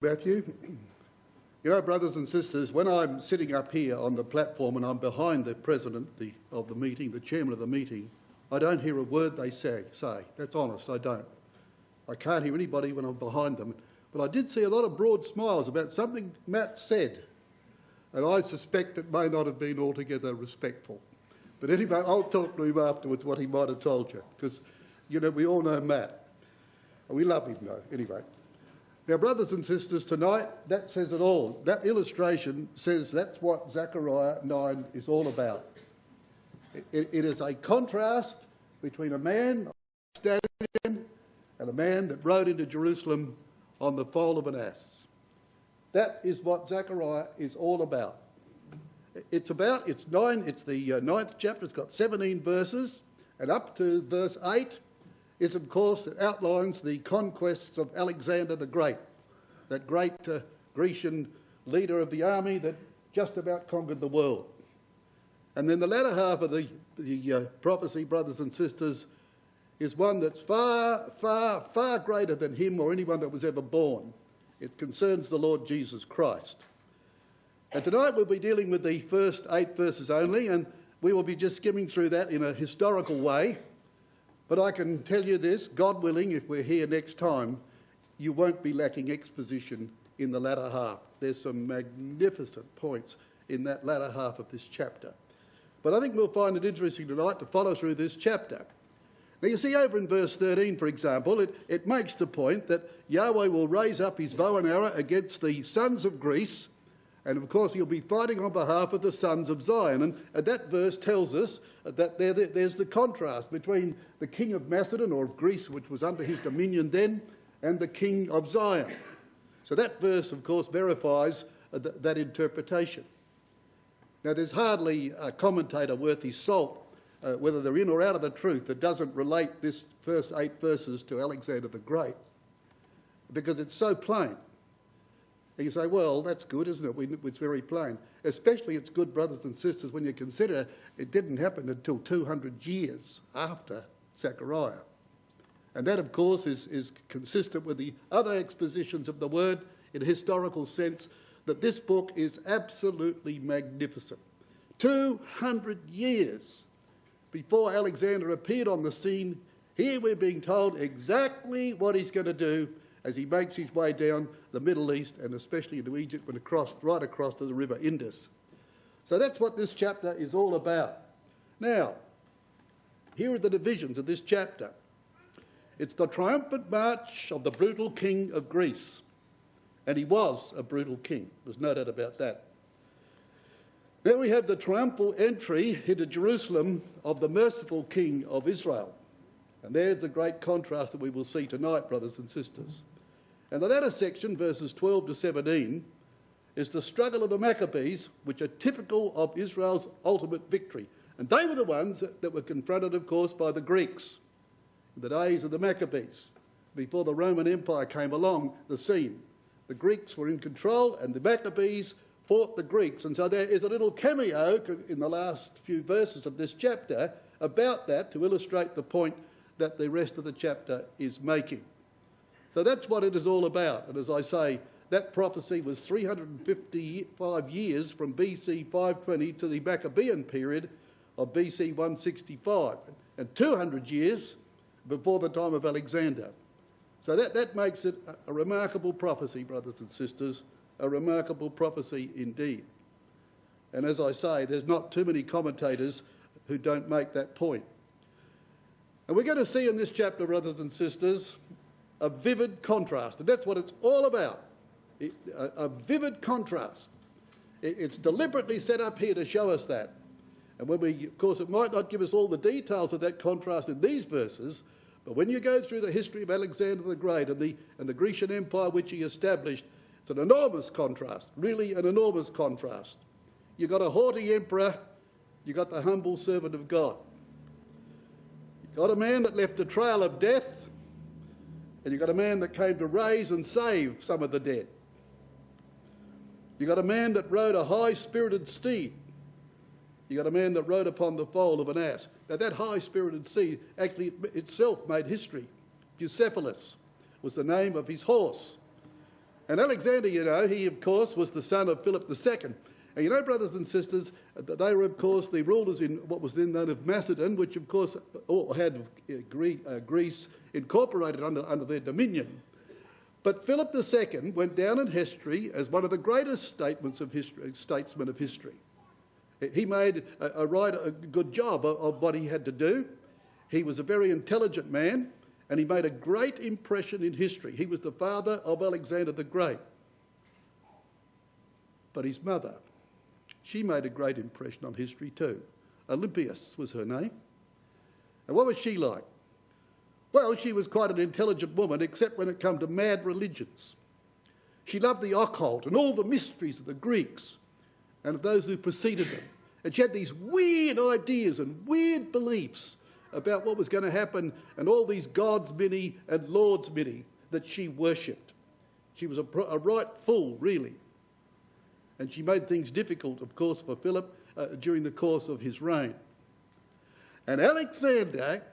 Matthew. You know, brothers and sisters, when I'm sitting up here on the platform and I'm behind the president of the meeting, the chairman of the meeting, I don't hear a word they say. That's honest, I don't. I can't hear anybody when I'm behind them. But I did see a lot of broad smiles about something Matt said, and I suspect it may not have been altogether respectful. But anyway, I'll talk to him afterwards what he might have told you, because, you know, we all know Matt. We love him, though, anyway. Now, brothers and sisters, tonight, that says it all. That illustration says that's what Zechariah 9 is all about. It is a contrast between a man standing and a man that rode into Jerusalem on the foal of an ass. That is what Zechariah is all about. It's the ninth chapter. It's got 17 verses, and up to verse 8 is, of course, it outlines the conquests of Alexander the Great, that great Grecian leader of the army that just about conquered the world. And then the latter half of the prophecy, brothers and sisters, is one that's far, far, far greater than him or anyone that was ever born. It concerns the Lord Jesus Christ. And tonight we'll be dealing with the first 8 verses only, and we will be just skimming through that in a historical way. But I can tell you this, God willing, if we're here next time, you won't be lacking exposition in the latter half. There's some magnificent points in that latter half of this chapter. But I think we'll find it interesting tonight to follow through this chapter. Now you see over in verse 13, for example, it makes the point that Yahweh will raise up his bow and arrow against the sons of Greece, and of course he'll be fighting on behalf of the sons of Zion. And that verse tells us that there's the contrast between the king of Macedon, or of Greece, which was under his dominion then, and the king of Zion. So that verse, of course, verifies that interpretation. Now there's hardly a commentator worth his salt, whether they're in or out of the truth, that doesn't relate this first 8 verses to Alexander the Great, because it's so plain. And you say, well, that's good, isn't it? It's very plain. Especially it's good, brothers and sisters, when you consider it didn't happen until 200 years after Zechariah. And that, of course, is consistent with the other expositions of the word in a historical sense, that this book is absolutely magnificent. 200 years before Alexander appeared on the scene, here we're being told exactly what he's going to do as he makes his way down the Middle East, and especially into Egypt, and right across to the river Indus. So that's what this chapter is all about. Now, here are the divisions of this chapter. It's the triumphant march of the brutal king of Greece. And he was a brutal king. There's no doubt about that. Then we have the triumphal entry into Jerusalem of the merciful king of Israel. And there's the great contrast that we will see tonight, brothers and sisters. And the latter section, verses 12 to 17, is the struggle of the Maccabees, which are typical of Israel's ultimate victory. And they were the ones that were confronted, of course, by the Greeks in the days of the Maccabees, before the Roman Empire came along the scene. The Greeks were in control, and the Maccabees fought the Greeks. And so there is a little cameo in the last few verses of this chapter about that, to illustrate the point that the rest of the chapter is making. So that's what it is all about. And as I say, that prophecy was 355 years from BC 520 to the Maccabean period of BC 165, and 200 years before the time of Alexander. So that makes it a remarkable prophecy, brothers and sisters, a remarkable prophecy indeed. And as I say, there's not too many commentators who don't make that point. And we're going to see in this chapter, brothers and sisters, a vivid contrast. And that's what it's all about, a vivid contrast. It's deliberately set up here to show us that. And when of course, it might not give us all the details of that contrast in these verses, but when you go through the history of Alexander the Great and the Grecian Empire which he established, it's an enormous contrast, really an enormous contrast. You've got a haughty emperor, you've got the humble servant of God. You've got a man that left a trail of death, and you've got a man that came to raise and save some of the dead. You've got a man that rode a high-spirited steed. You've got a man that rode upon the foal of an ass. Now that high-spirited steed actually itself made history. Bucephalus was the name of his horse. And Alexander, you know, he of course was the son of Philip II. And you know, brothers and sisters, they were of course the rulers in what was then known as Macedon, which of course had Greece incorporated under their dominion. But Philip II went down in history as one of the greatest statesmen of history. He made a good job of what he had to do. He was a very intelligent man, and he made a great impression in history. He was the father of Alexander the Great. But his mother, she made a great impression on history too. Olympias was her name. And what was she like? Well, she was quite an intelligent woman, except when it came to mad religions. She loved the occult and all the mysteries of the Greeks and of those who preceded them. And she had these weird ideas and weird beliefs about what was going to happen and all these gods many and lords many that she worshipped. She was a right fool, really. And she made things difficult, of course, for Philip during the course of his reign. And Alexander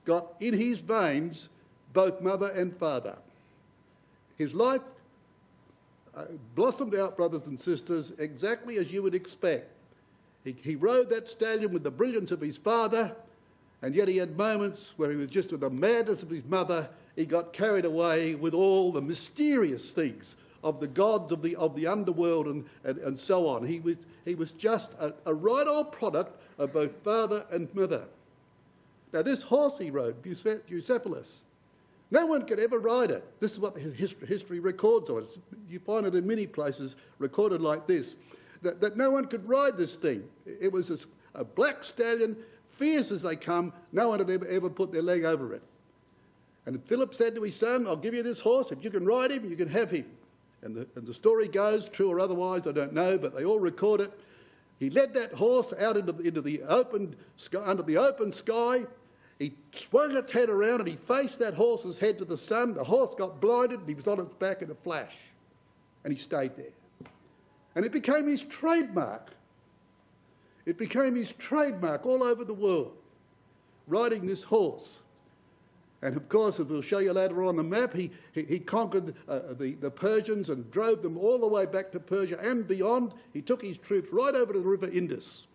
got in his veins both mother and father. His life blossomed out, brothers and sisters, exactly as you would expect. He rode that stallion with the brilliance of his father, and yet he had moments where he was just with the madness of his mother. He got carried away with all the mysterious things of the gods of the underworld and so on. He was just a right old product of both father and mother. Now this horse he rode, Bucephalus, no one could ever ride it. This is what the history records of it. You find it in many places recorded like this, that no one could ride this thing. It was a black stallion, fierce as they come. No one had ever put their leg over it. And Philip said to his son, I'll give you this horse. If you can ride him, you can have him. And the story goes, true or otherwise, I don't know, but they all record it. He led that horse out into the open sky, under the open sky. He swung its head around and he faced that horse's head to the sun. The horse got blinded and he was on its back in a flash. And he stayed there. And it became his trademark. It became his trademark all over the world, riding this horse. And of course, as we'll show you later on the map, he conquered the Persians and drove them all the way back to Persia and beyond. He took his troops right over to the river Indus.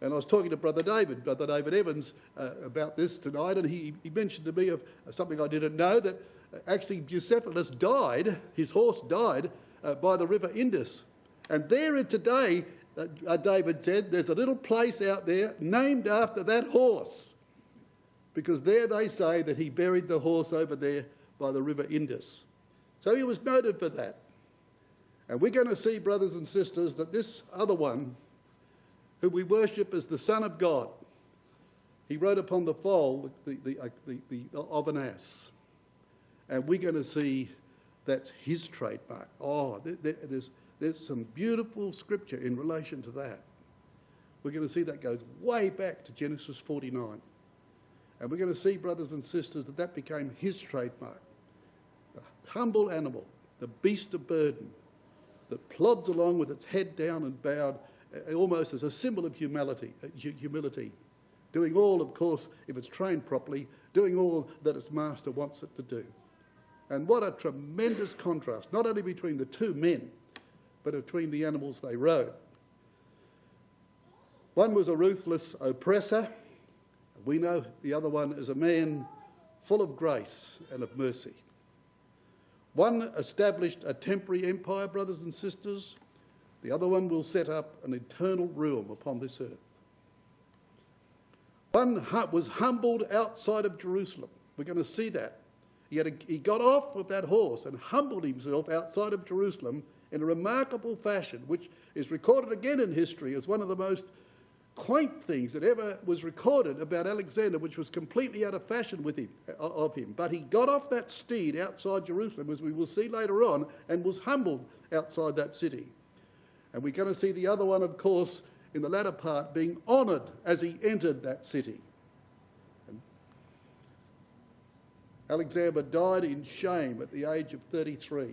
And I was talking to Brother David Evans, about this tonight, and he mentioned to me of something I didn't know, that actually Bucephalus died, his horse died, by the river Indus. And there today, David said, there's a little place out there named after that horse, because there they say that he buried the horse over there by the river Indus. So he was noted for that. And we're going to see, brothers and sisters, that this other one, who we worship as the Son of God, he rode upon the foal of an ass. And we're going to see that's his trademark. Oh, there's some beautiful scripture in relation to that. We're going to see that goes way back to Genesis 49. And we're going to see, brothers and sisters, that became his trademark. The humble animal, the beast of burden, that plods along with its head down and bowed, almost as a symbol of humility, doing all, of course, if it's trained properly, doing all that its master wants it to do. And what a tremendous contrast, not only between the two men, but between the animals they rode. One was a ruthless oppressor. We know the other one is a man full of grace and of mercy. One established a temporary empire, brothers and sisters. The other one will set up an eternal realm upon this earth. One was humbled outside of Jerusalem. We're going to see that. He got off of that horse and humbled himself outside of Jerusalem in a remarkable fashion, which is recorded again in history as one of the most quaint things that ever was recorded about Alexander, which was completely out of fashion of him. But he got off that steed outside Jerusalem, as we will see later on, and was humbled outside that city. And we're going to see the other one, of course, in the latter part, being honoured as he entered that city. And Alexander died in shame at the age of 33.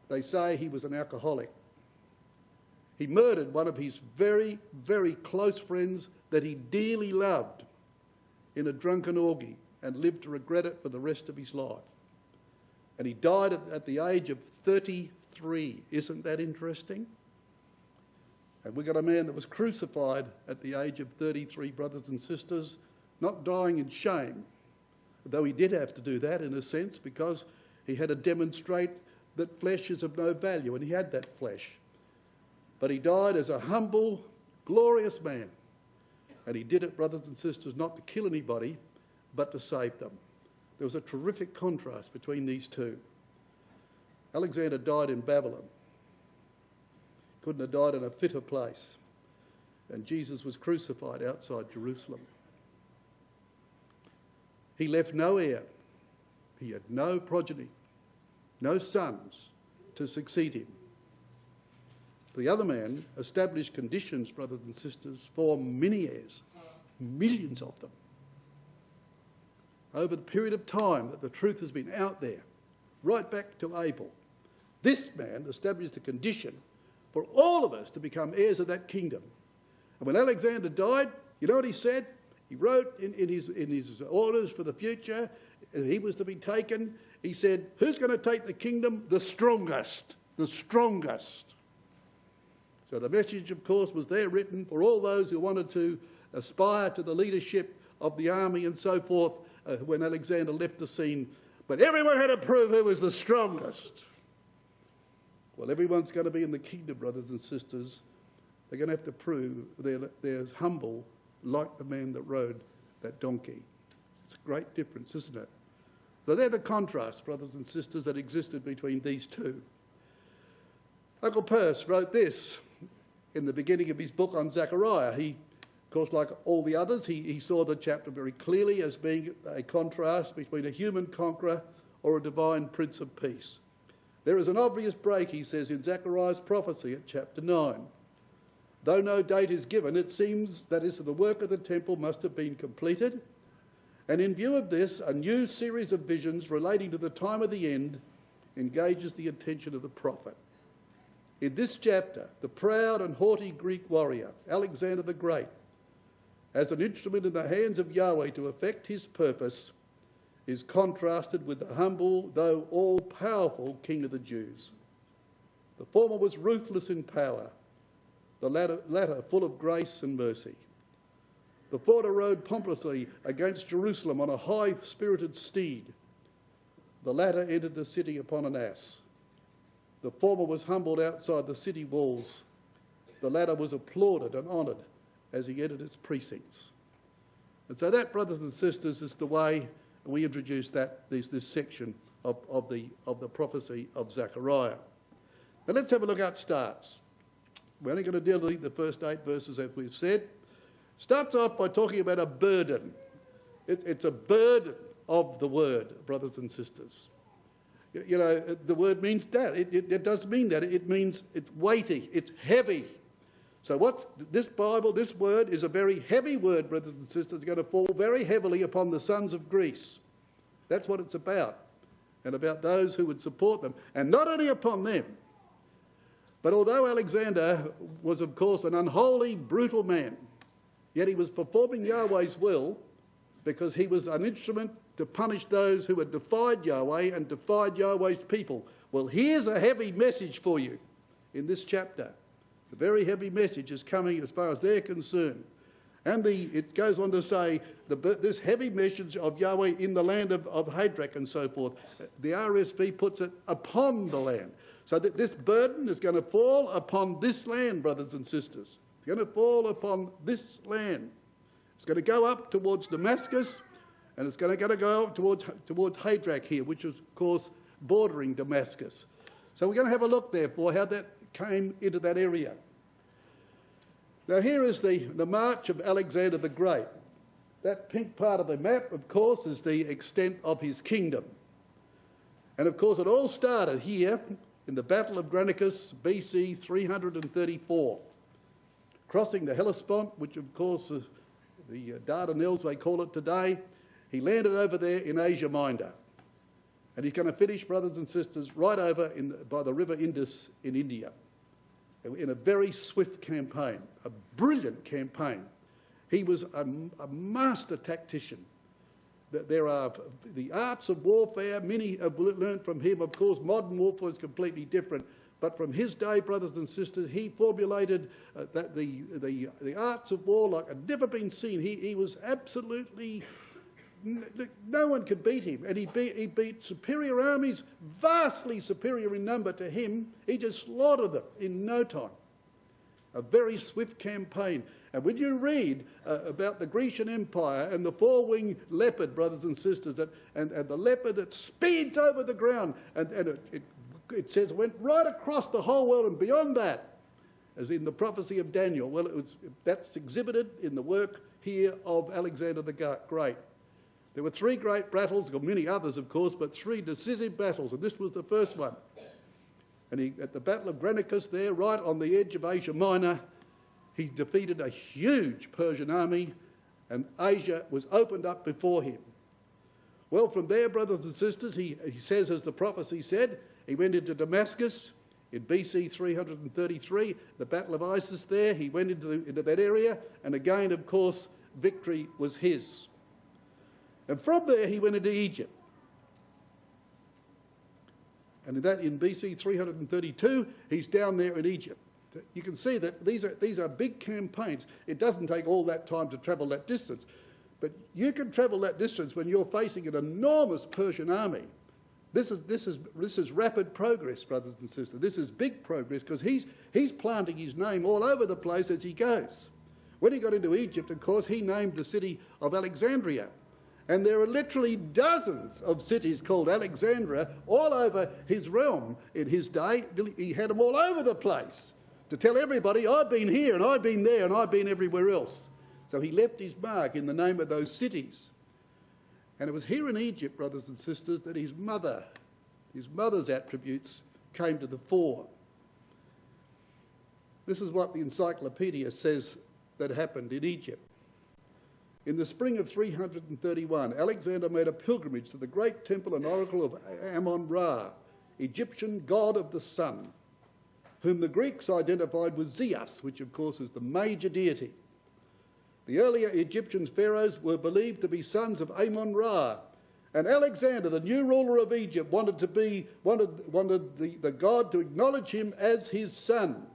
They say he was an alcoholic. He murdered one of his very, very close friends that he dearly loved in a drunken orgy and lived to regret it for the rest of his life. And he died at the age of 33. Isn't that interesting? And we've got a man that was crucified at the age of 33, brothers and sisters, not dying in shame, though he did have to do that in a sense because he had to demonstrate that flesh is of no value, and he had that flesh. But he died as a humble, glorious man. And he did it, brothers and sisters, not to kill anybody, but to save them. There was a terrific contrast between these two. Alexander died in Babylon. Couldn't have died in a fitter place. And Jesus was crucified outside Jerusalem. He left no heir. He had no progeny, no sons to succeed him. The other man established conditions, brothers and sisters, for many heirs, millions of them. Over the period of time that the truth has been out there, right back to Abel, this man established a condition for all of us to become heirs of that kingdom. And when Alexander died, you know what he said? He wrote in his orders for the future, he was to be taken. He said, who's going to take the kingdom? The strongest. The strongest. So the message, of course, was there written for all those who wanted to aspire to the leadership of the army and so forth when Alexander left the scene. But everyone had to prove who was the strongest. Well, everyone's going to be in the kingdom, brothers and sisters. They're going to have to prove they're as humble like the man that rode that donkey. It's a great difference, isn't it? So they're the contrasts, brothers and sisters, that existed between these two. Uncle Peirce wrote this in the beginning of his book on Zechariah. He, of course, like all the others, he saw the chapter very clearly as being a contrast between a human conqueror or a divine prince of peace. There is an obvious break, he says, in Zechariah's prophecy at chapter 9. Though no date is given, it seems that the work of the temple must have been completed. And in view of this, a new series of visions relating to the time of the end engages the attention of the prophet. In this chapter, the proud and haughty Greek warrior, Alexander the Great, as an instrument in the hands of Yahweh to effect his purpose, is contrasted with the humble, though all-powerful king of the Jews. The former was ruthless in power, the latter full of grace and mercy. The former rode pompously against Jerusalem on a high-spirited steed. The latter entered the city upon an ass. The former was humbled outside the city walls. The latter was applauded and honoured as he entered its precincts. And so that, brothers and sisters, is the way we introduce this section of the prophecy of Zechariah. Now let's have a look how it starts. We're only going to deal with the first 8 verses, as we've said. Starts off by talking about a burden. It's a burden of the word, brothers and sisters. You know, the word means that. It does mean that. It means it's weighty, it's heavy. So this word is a very heavy word, brothers and sisters. It's going to fall very heavily upon the sons of Greece. That's what it's about. And about those who would support them. And not only upon them, but although Alexander was, of course, an unholy, brutal man, yet he was performing Yahweh's will because he was an instrument to punish those who had defied Yahweh and defied Yahweh's people. Well, here's a heavy message for you in this chapter. A very heavy message is coming as far as they're concerned. And it goes on to say this heavy message of Yahweh in the land of Hadrach and so forth. The RSV puts it upon the land. So that this burden is going to fall upon this land, brothers and sisters. It's going to fall upon this land. It's going to go up towards Damascus, and it's going to go up towards Hadrach here, which is, of course, bordering Damascus. So we're going to have a look, therefore, how that came into that area. Now here is the march of Alexander the Great. That pink part of the map, of course, is the extent of his kingdom. And of course it all started here in the Battle of Granicus, BC 334. Crossing the Hellespont, which of course the Dardanelles they call it today, he landed over there in Asia Minor. And he's going to finish, brothers and sisters, right over by the River Indus in India, in a very swift campaign, a brilliant campaign. He was a master tactician. that there are the arts of warfare. Many have learned from him. Of course, modern warfare is completely different. But from his day, brothers and sisters, he formulated that the arts of war like had never been seen. He was absolutely... No one could beat him. And he beat superior armies, vastly superior in number to him. He just slaughtered them in no time. A very swift campaign. And when you read about the Grecian Empire and the four-winged leopard, brothers and sisters, and the leopard that speeds over the ground, and it says it went right across the whole world and beyond that, as in the prophecy of Daniel. Well, that's exhibited in the work here of Alexander the Great. There were three great battles, or many others, of course, but three decisive battles, and this was the first one. And at the Battle of Granicus there, right on the edge of Asia Minor, he defeated a huge Persian army, and Asia was opened up before him. Well, from there, brothers and sisters, he says, as the prophecy said, he went into Damascus in BC 333, the Battle of Isis there. He went into that area, and again, of course, victory was his. And from there, he went into Egypt. And in BC 332, he's down there in Egypt. You can see that these are big campaigns. It doesn't take all that time to travel that distance. But you can travel that distance when you're facing an enormous Persian army. This is rapid progress, brothers and sisters. This is big progress because he's planting his name all over the place as he goes. When he got into Egypt, of course, he named the city of Alexandria. And there are literally dozens of cities called Alexandria all over his realm in his day. He had them all over the place to tell everybody, I've been here and I've been there and I've been everywhere else. So he left his mark in the name of those cities. And it was here in Egypt, brothers and sisters, that his mother's attributes came to the fore. This is what the encyclopedia says that happened in Egypt. In the spring of 331, Alexander made a pilgrimage to the great temple and oracle of Ammon-Ra, Egyptian god of the sun, whom the Greeks identified with Zeus, which of course is the major deity. The earlier Egyptian pharaohs were believed to be sons of Ammon-Ra, and Alexander, the new ruler of Egypt, wanted the god to acknowledge him as his son.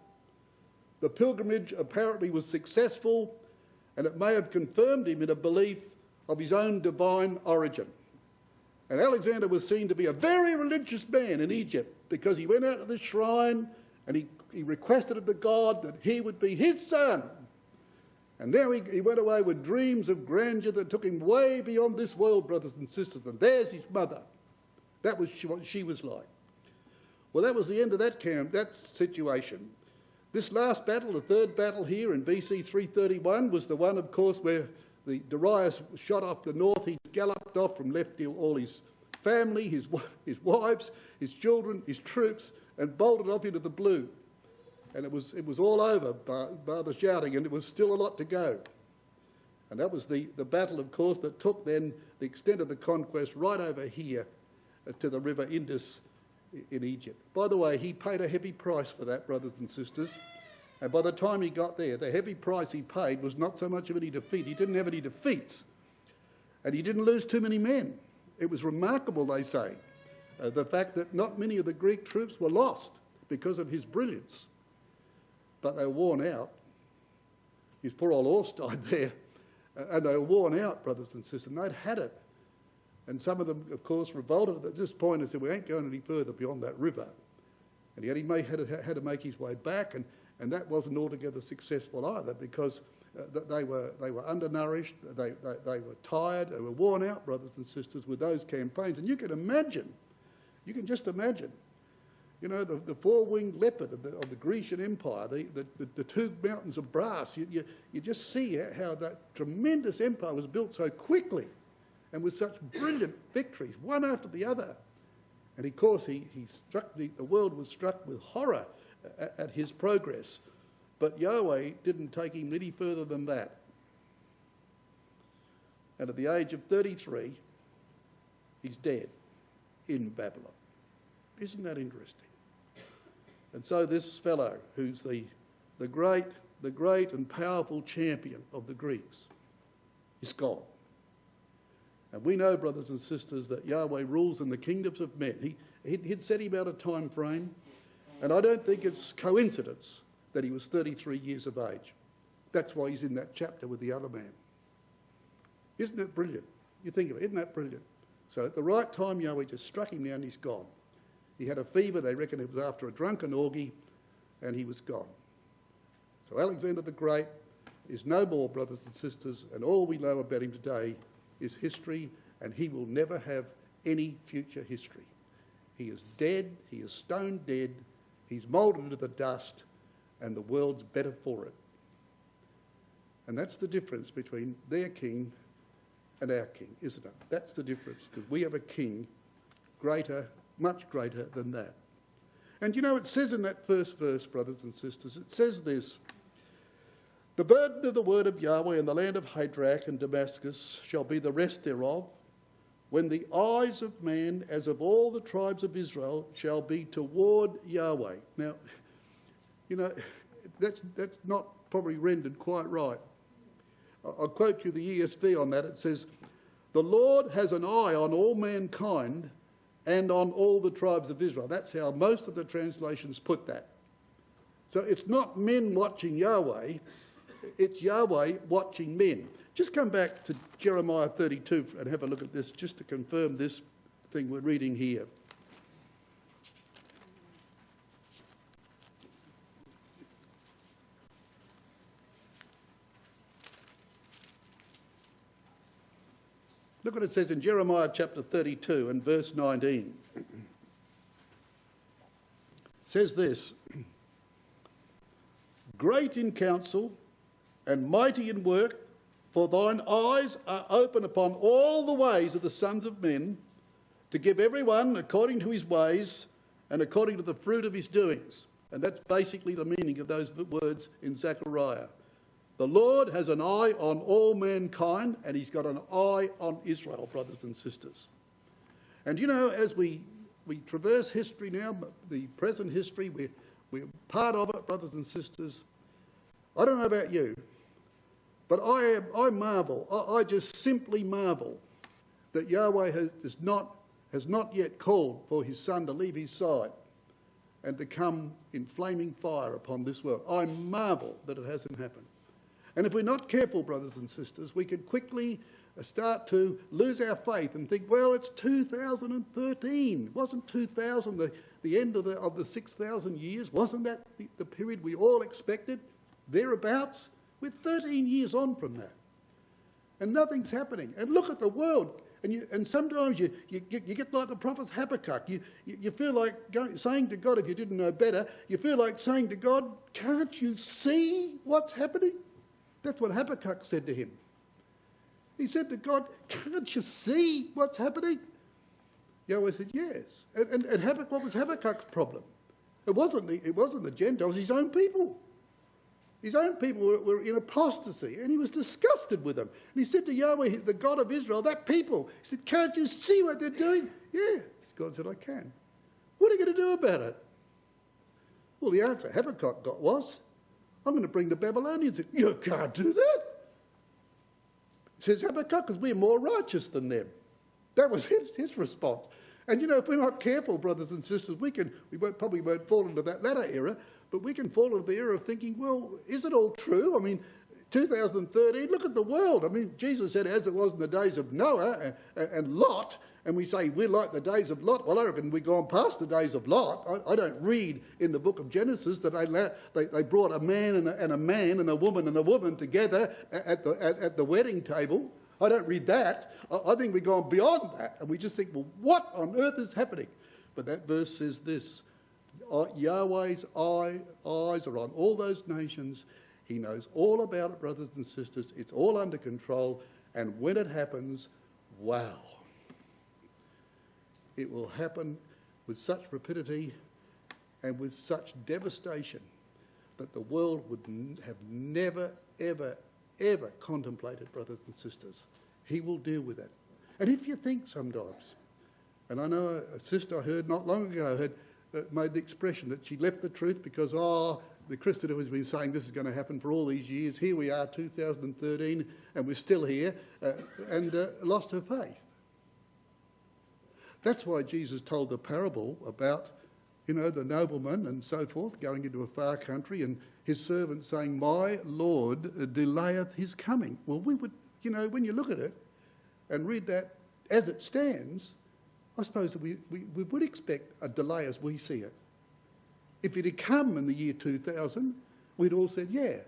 The pilgrimage apparently was successful, and it may have confirmed him in a belief of his own divine origin. And Alexander was seen to be a very religious man in Egypt because he went out to the shrine and he requested of the god that he would be his son. And now he went away with dreams of grandeur that took him way beyond this world, brothers and sisters. And there's his mother. That was what she was like. Well, that was the end of that situation. This last battle, the third battle here in BC 331, was the one, of course, where Darius shot off the north. He galloped off and left all his family, his wives, his children, his troops, and bolted off into the blue. And it was all over by the shouting, and there was still a lot to go. And that was the battle, of course, that took then the extent of the conquest right over here to the river Indus in Egypt. By the way, he paid a heavy price for that, brothers and sisters. And by the time he got there, the heavy price he paid was not so much of any defeat. He didn't have any defeats. And he didn't lose too many men. It was remarkable, they say, the fact that not many of the Greek troops were lost because of his brilliance. But they were worn out. His poor old horse died there. And they were worn out, brothers and sisters, and they'd had it. And some of them, of course, revolted at this point and said, we ain't going any further beyond that river. And yet he had to make his way back, and that wasn't altogether successful either because they were undernourished, they were tired, they were worn out, brothers and sisters, with those campaigns. And you can just imagine, you know, the four-winged leopard of the Grecian Empire, the two mountains of brass. You just see how that tremendous empire was built so quickly and with such brilliant victories, one after the other. And of course, the world was struck with horror at his progress. But Yahweh didn't take him any further than that. And at the age of 33, he's dead in Babylon. Isn't that interesting? And so this fellow, who's the great and powerful champion of the Greeks, is gone. And we know, brothers and sisters, that Yahweh rules in the kingdoms of men. He'd set him out a time frame, and I don't think it's coincidence that he was 33 years of age. That's why he's in that chapter with the other man. Isn't that brilliant? You think of it, isn't that brilliant? So at the right time, Yahweh just struck him down and he's gone. He had a fever, they reckon it was after a drunken orgy, and he was gone. So Alexander the Great is no more, brothers and sisters, and all we know about him today is history, and he will never have any future history. He is dead, he is stone dead, he's moulded into the dust, and the world's better for it. And that's the difference between their king and our king, isn't it? That's the difference, because we have a king greater, much greater than that. And you know, it says in that first verse, brothers and sisters, it says this: the burden of the word of Yahweh in the land of Hadrach and Damascus shall be the rest thereof, when the eyes of man, as of all the tribes of Israel, shall be toward Yahweh. Now, you know, that's not probably rendered quite right. I'll quote you the ESV on that. It says, the Lord has an eye on all mankind and on all the tribes of Israel. That's how most of the translations put that. So it's not men watching Yahweh, it's Yahweh watching men. Just come back to Jeremiah 32 and have a look at this, just to confirm this thing we're reading here. Look what it says in Jeremiah chapter 32 and verse 19. It says this: great in counsel and mighty in work, for thine eyes are open upon all the ways of the sons of men, to give every one according to his ways and according to the fruit of his doings. And that's basically the meaning of those words in Zechariah. The Lord has an eye on all mankind, and he's got an eye on Israel, brothers and sisters. And you know, as we traverse history now, the present history, we're part of it, brothers and sisters. I don't know about you, but I marvel, I just simply marvel that Yahweh has not yet called for his son to leave his side and to come in flaming fire upon this world. I marvel that it hasn't happened. And if we're not careful, brothers and sisters, we could quickly start to lose our faith and think, well, it's 2013. Wasn't 2000 the end of the 6,000 years? Wasn't that the period we all expected? Thereabouts? We're 13 years on from that. And nothing's happening. And look at the world. And sometimes you get like the prophet Habakkuk. You feel like saying to God, if you didn't know better, you feel like saying to God, can't you see what's happening? That's what Habakkuk said to him. He said to God, can't you see what's happening? Yahweh said, yes. And Habakkuk, what was Habakkuk's problem? It wasn't the Gentiles, his own people. His own people were in apostasy, and he was disgusted with them. And he said to Yahweh, the God of Israel, that people, he said, can't you see what they're doing? Yeah. God said, I can. What are you going to do about it? Well, the answer Habakkuk got was, I'm going to bring the Babylonians in. You can't do that. Says Habakkuk, because we're more righteous than them. That was his response. And you know, if we're not careful, brothers and sisters, we probably won't fall into that latter era, but we can fall into the era of thinking, well, is it all true? I mean, 2013, look at the world. I mean, Jesus said, as it was in the days of Noah and Lot, and we say we're like the days of Lot. Well, I reckon we've gone past the days of Lot. I don't read in the book of Genesis that they brought a man and a woman together at the wedding table. I don't read that. I think we've gone beyond that, and we just think, well, what on earth is happening? But that verse says this: Yahweh's eyes are on all those nations. He knows all about it, brothers and sisters. It's all under control, and when it happens, wow. It will happen with such rapidity and with such devastation that the world would have never, ever, ever contemplated, brothers and sisters. He will deal with it. And if you think sometimes, and I know a sister I heard not long ago made the expression that she left the truth because, the Christadelphians has been saying this is going to happen for all these years. Here we are, 2013, and we're still here, and lost her faith. That's why Jesus told the parable about, you know, the nobleman and so forth going into a far country and his servant saying, "My Lord delayeth his coming." Well, we would, you know, when you look at it and read that as it stands, I suppose that we would expect a delay as we see it. If it had come in the year 2000, we'd all said, yeah,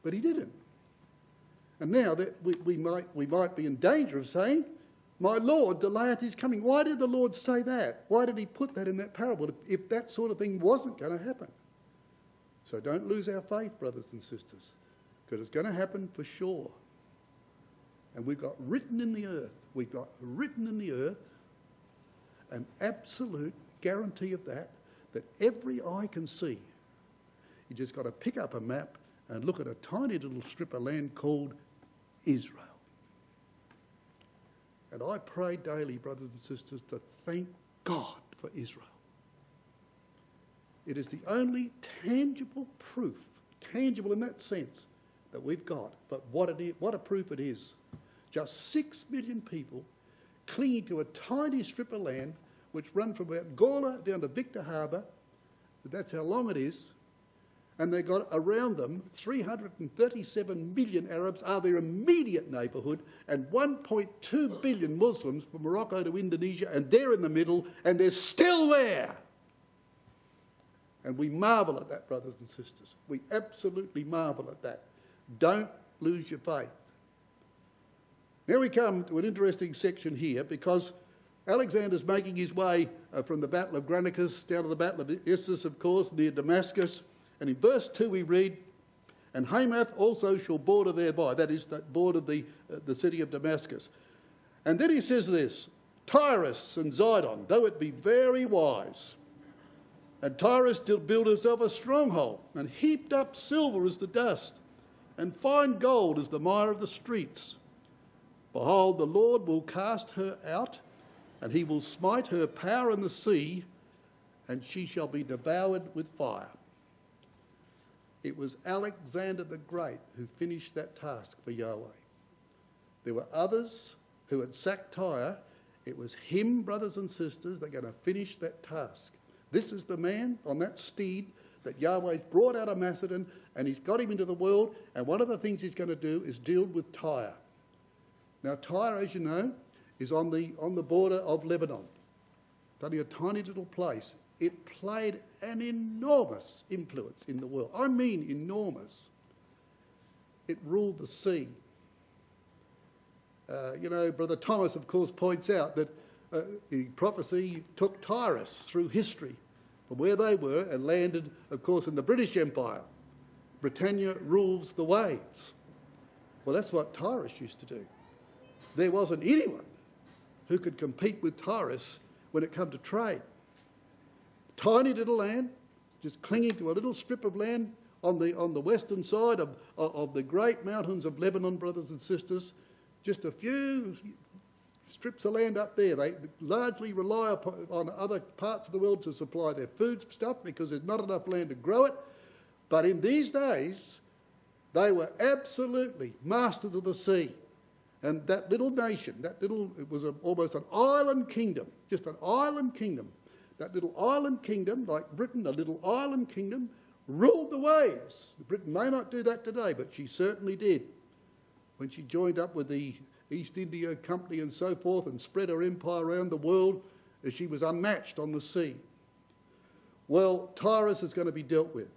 but he didn't. And now that we might be in danger of saying, "My Lord delayeth his coming." Why did the Lord say that? Why did he put that in that parable if that sort of thing wasn't going to happen? So don't lose our faith, brothers and sisters, because it's going to happen for sure. And we've got written in the earth an absolute guarantee of that every eye can see. You just got to pick up a map and look at a tiny little strip of land called Israel. And I pray daily, brothers and sisters, to thank God for Israel. It is the only tangible proof, tangible in that sense, that we've got. But what a proof it is. Just 6 million people clinging to a tiny strip of land which run from about Gawler down to Victor Harbour. That's how long it is. And they've got around them 337 million Arabs are their immediate neighbourhood, and 1.2 billion Muslims from Morocco to Indonesia, and they're in the middle, and they're still there. And we marvel at that, brothers and sisters. We absolutely marvel at that. Don't lose your faith. Now we come to an interesting section here, because Alexander's making his way from the Battle of Granicus down to the Battle of Issus, of course, near Damascus. And in verse 2 we read, "And Hamath also shall border thereby," that is, that bordered the city of Damascus. And then he says this, "Tyrus and Zidon, though it be very wise, and Tyrus did build herself a stronghold, and heaped up silver as the dust, and fine gold as the mire of the streets. Behold, the Lord will cast her out, and he will smite her power in the sea, and she shall be devoured with fire." It was Alexander the Great who finished that task for Yahweh. There were others who had sacked Tyre. It was him, brothers and sisters, that are going to finish that task. This is the man on that steed that Yahweh's brought out of Macedon, and he's got him into the world, and one of the things he's going to do is deal with Tyre. Now, Tyre, as you know, is on the border of Lebanon. It's only a tiny little place. It played an enormous influence in the world. I mean enormous. It ruled the sea. You know, Brother Thomas, of course, points out that the prophecy took Tyrus through history from where they were and landed, of course, in the British Empire. Britannia rules the waves. Well, that's what Tyrus used to do. There wasn't anyone who could compete with Tyrus when it came to trade. Tiny little land, just clinging to a little strip of land on the western side of the great mountains of Lebanon, brothers and sisters. Just a few strips of land up there. They largely rely on other parts of the world to supply their food stuff because there's not enough land to grow it. But in these days, they were absolutely masters of the sea. And that little nation, it was almost an island kingdom, just an island kingdom. That little island kingdom, like Britain, a little island kingdom, ruled the waves. Britain may not do that today, but she certainly did. When she joined up with the East India Company and so forth and spread her empire around the world, she was unmatched on the sea. Well, Tyrus is going to be dealt with.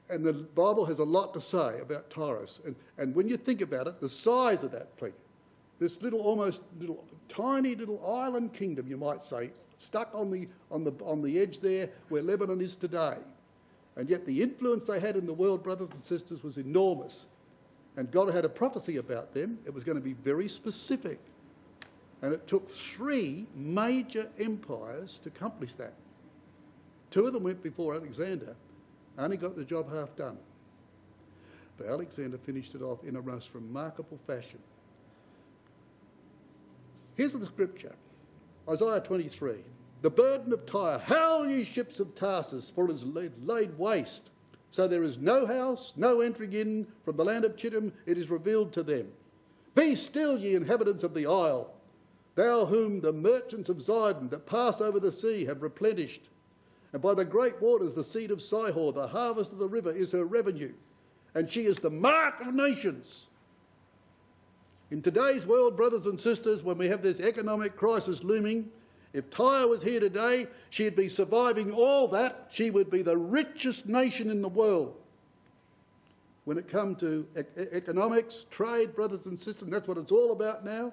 And the Bible has a lot to say about Tyrus. And when you think about it, the size of that place, this tiny little island kingdom, you might say, stuck on the edge there where Lebanon is today. And yet the influence they had in the world, brothers and sisters, was enormous. And God had a prophecy about them. It was going to be very specific. And it took 3 major empires to accomplish that. 2 of them went before Alexander, only got the job half done. But Alexander finished it off in a most remarkable fashion. Here's the scripture, Isaiah 23. The burden of Tyre, howl ye ships of Tarsus, for it is laid waste. So there is no house, no entering in from the land of Chittim, it is revealed to them. Be still, ye inhabitants of the isle, thou whom the merchants of Zidon that pass over the sea have replenished. And by the great waters the seed of Sihor, the harvest of the river, is her revenue, and she is the mark of nations. In today's world, brothers and sisters, when we have this economic crisis looming, if Tyre was here today, she'd be surviving all that. She would be the richest nation in the world. When it comes to economics, trade, brothers and sisters, and that's what it's all about now.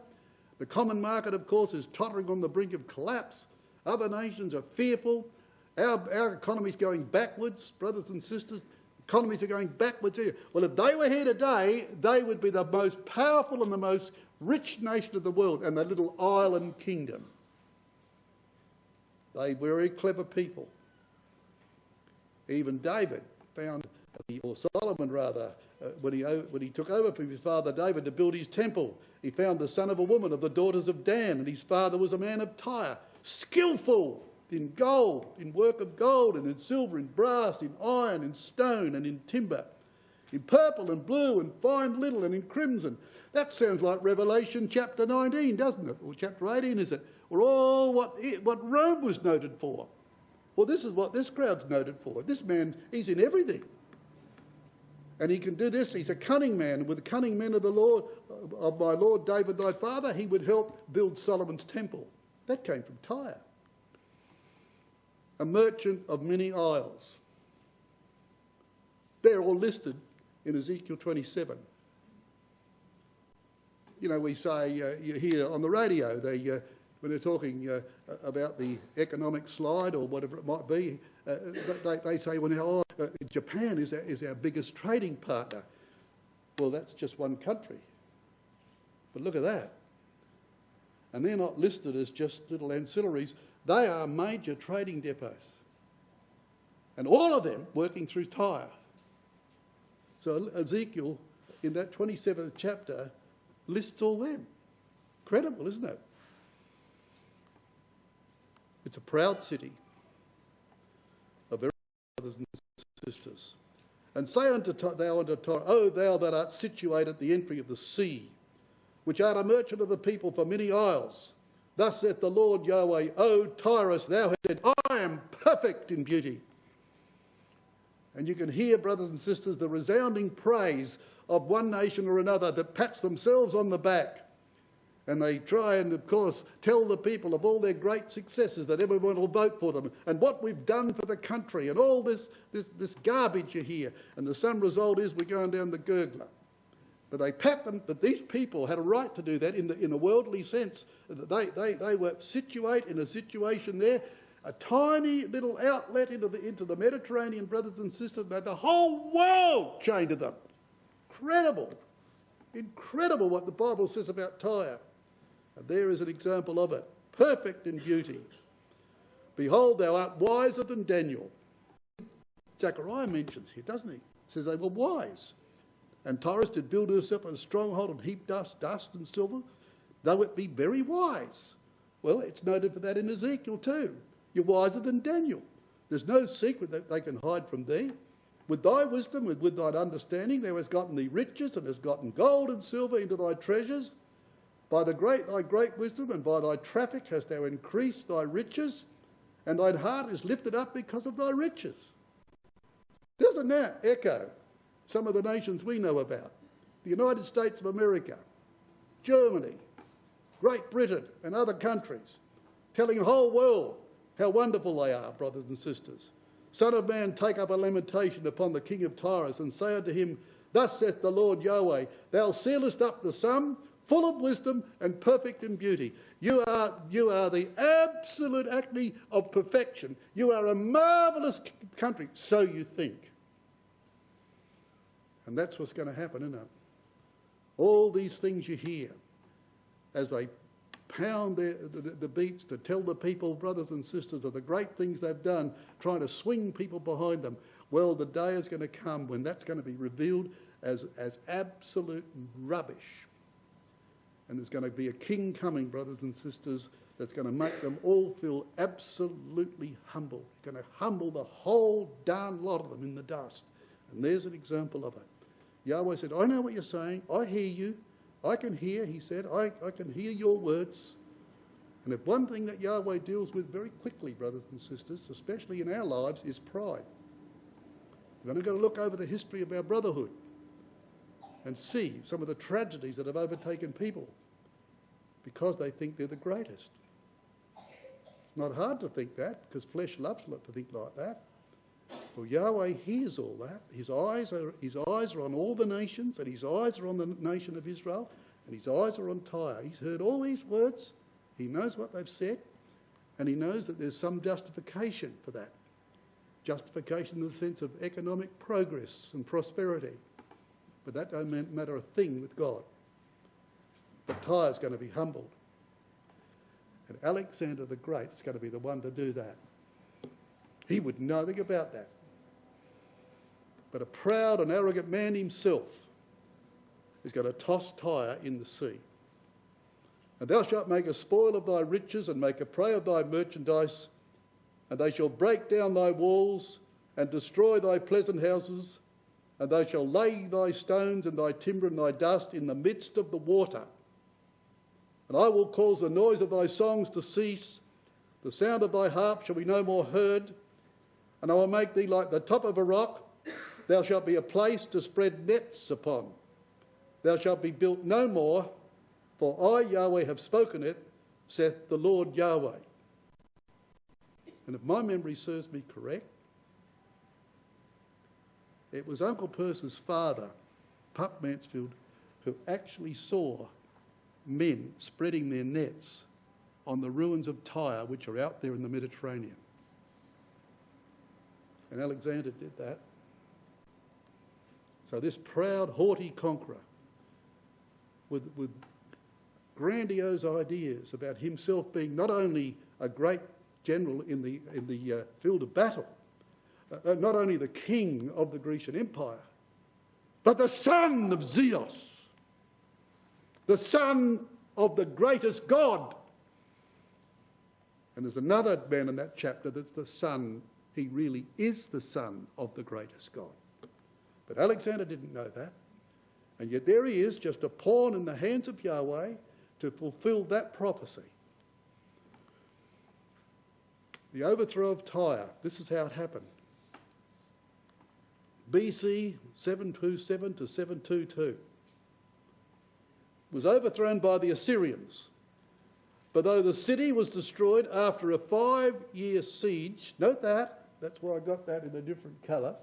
The common market, of course, is tottering on the brink of collapse. Other nations are fearful. Our economy's going backwards, brothers and sisters. Economies are going backwards here. Well, if they were here today, they would be the most powerful and the most rich nation of the world, and the little island kingdom. They were very clever people. Even David found, or Solomon rather, when he took over from his father David to build his temple, he found the son of a woman of the daughters of Dan, and his father was a man of Tyre, skillful in gold, in work of gold, and in silver, in brass, in iron, in stone, and in timber, in purple and blue, and fine linen, and in crimson. That sounds like Revelation chapter 19, doesn't it? Or chapter 18, is it? Or all what Rome was noted for. Well, this is what this crowd's noted for. This man, he's in everything. And he can do this. He's a cunning man. With the cunning men of the Lord, of my Lord David thy father, he would help build Solomon's temple. That came from Tyre. A merchant of many isles. They're all listed in Ezekiel 27. You know, we say, you hear on the radio, when they're talking about the economic slide or whatever it might be, they say, well, Japan is our biggest trading partner. Well, that's just one country. But look at that. And they're not listed as just little ancillaries. They are major trading depots. And all of them working through Tyre. So Ezekiel, in that 27th chapter, lists all them. Incredible, isn't it? It's a proud city of very brothers and sisters. And say unto Tyre, O thou that art situated at the entry of the sea, which art a merchant of the people for many isles, thus saith the Lord Yahweh, O Tyrus, thou hast said, I am perfect in beauty. And you can hear, brothers and sisters, the resounding praise of one nation or another that pats themselves on the back. And they try and, of course, tell the people of all their great successes, that everyone will vote for them, and what we've done for the country, and all this garbage you hear. And the sum result is we're going down the gurgler. But they pat them, but these people had a right to do that in a worldly sense. They were situate in a situation there, a tiny little outlet into the Mediterranean, brothers and sisters, that the whole world chained to them. Incredible. Incredible what the Bible says about Tyre. And there is an example of it. Perfect in beauty. Behold, thou art wiser than Daniel. Zechariah mentions here, doesn't he? He says they were wise. And Tyrus did build herself a stronghold and heap dust and silver, though it be very wise. Well, it's noted for that in Ezekiel too. You're wiser than Daniel. There's no secret that they can hide from thee. With thy wisdom, with thine understanding, thou hast gotten thee riches, and hast gotten gold and silver into thy treasures. By thy great wisdom, and by thy traffic hast thou increased thy riches, and thine heart is lifted up because of thy riches. Doesn't that echo some of the nations we know about? The United States of America, Germany, Great Britain, and other countries, telling the whole world how wonderful they are, brothers and sisters. Son of man, take up a lamentation upon the king of Tyrus, and say unto him, Thus saith the Lord Yahweh, Thou sealest up the sum, full of wisdom and perfect in beauty. You are the absolute acme of perfection. You are a marvellous country, so you think. And that's what's going to happen, isn't it? All these things you hear as they pound the beats to tell the people, brothers and sisters, of the great things they've done, trying to swing people behind them. Well, the day is going to come when that's going to be revealed as absolute rubbish. And there's going to be a king coming, brothers and sisters, that's going to make them all feel absolutely humble. He's going to humble the whole darn lot of them in the dust. And there's an example of it. Yahweh said, I know what you're saying. I hear you. I can hear, he said. I can hear your words. And if one thing that Yahweh deals with very quickly, brothers and sisters, especially in our lives, is pride. We're only going to look over the history of our brotherhood and see some of the tragedies that have overtaken people because they think they're the greatest. It's not hard to think that, because flesh loves to think like that. Well, Yahweh hears all that. His eyes are on all the nations, and his eyes are on the nation of Israel, and his eyes are on Tyre. He's heard all these words. He knows what they've said, and he knows that there's some justification for that. Justification in the sense of economic progress and prosperity. But that don't matter a thing with God. But Tyre's going to be humbled. And Alexander the Great's going to be the one to do that. He would know nothing about that. But a proud and arrogant man himself is going to toss Tyre in the sea. And thou shalt make a spoil of thy riches and make a prey of thy merchandise, and they shall break down thy walls and destroy thy pleasant houses, and they shall lay thy stones and thy timber and thy dust in the midst of the water. And I will cause the noise of thy songs to cease, the sound of thy harp shall be no more heard, and I will make thee like the top of a rock. Thou shalt be a place to spread nets upon. Thou shalt be built no more, for I, Yahweh, have spoken it, saith the Lord Yahweh. And if my memory serves me correct, it was Uncle Percy's father, Pup Mansfield, who actually saw men spreading their nets on the ruins of Tyre, which are out there in the Mediterranean. And Alexander did that. So this proud, haughty conqueror, with grandiose ideas about himself being not only a great general in the field of battle, not only the king of the Grecian Empire, but the son of Zeus, the son of the greatest God. And there's another man in that chapter that's the son. He really is the son of the greatest God. But Alexander didn't know that. And yet there he is, just a pawn in the hands of Yahweh to fulfill that prophecy. The overthrow of Tyre, this is how it happened. BC 727 to 722 was overthrown by the Assyrians. But though the city was destroyed after a 5-year siege, note that, that's why I got that in a different colour,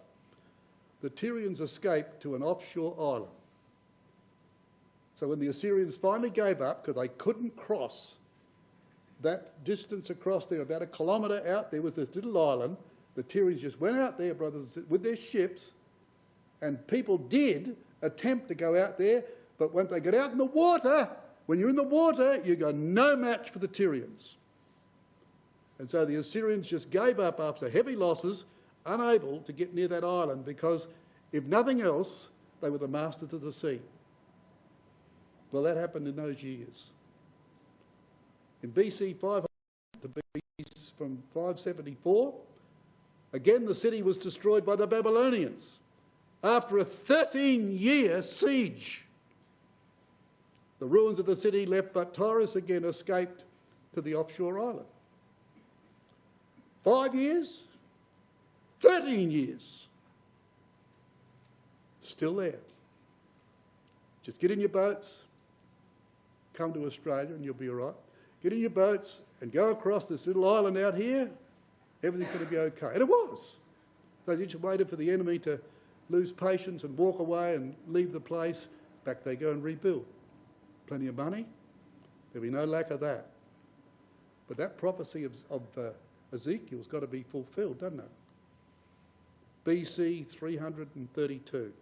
the Tyrians escaped to an offshore island. So when the Assyrians finally gave up, because they couldn't cross that distance across there, about a kilometre out, there was this little island. The Tyrians just went out there, brothers, with their ships, and people did attempt to go out there, but when they got out in the water, when you're in the water, you got no match for the Tyrians. And so the Assyrians just gave up after heavy losses, unable to get near that island, because if nothing else, they were the masters of the sea. Well, that happened in those years. In BC 500 to BC from 574, again the city was destroyed by the Babylonians after a 13-year siege. The ruins of the city left, but Tyrus again escaped to the offshore island. 5 years, 13 years, still there. Just get in your boats, come to Australia and you'll be all right. Get in your boats and go across this little island out here, everything's going to be okay. And it was. They just waited for the enemy to lose patience and walk away and leave the place. Back they go and rebuild. Plenty of money. There'll be no lack of that. But that prophecy of Ezekiel's got to be fulfilled, doesn't it? BC 332.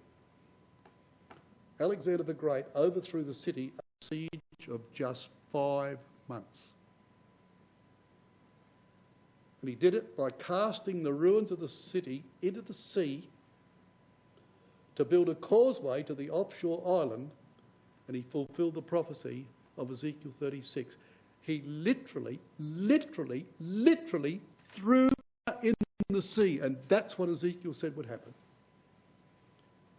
Alexander the Great overthrew the city, a siege of just 5 months. And he did it by casting the ruins of the city into the sea to build a causeway to the offshore island, and he fulfilled the prophecy of Ezekiel 36. He literally threw her in the sea, and that's what Ezekiel said would happen.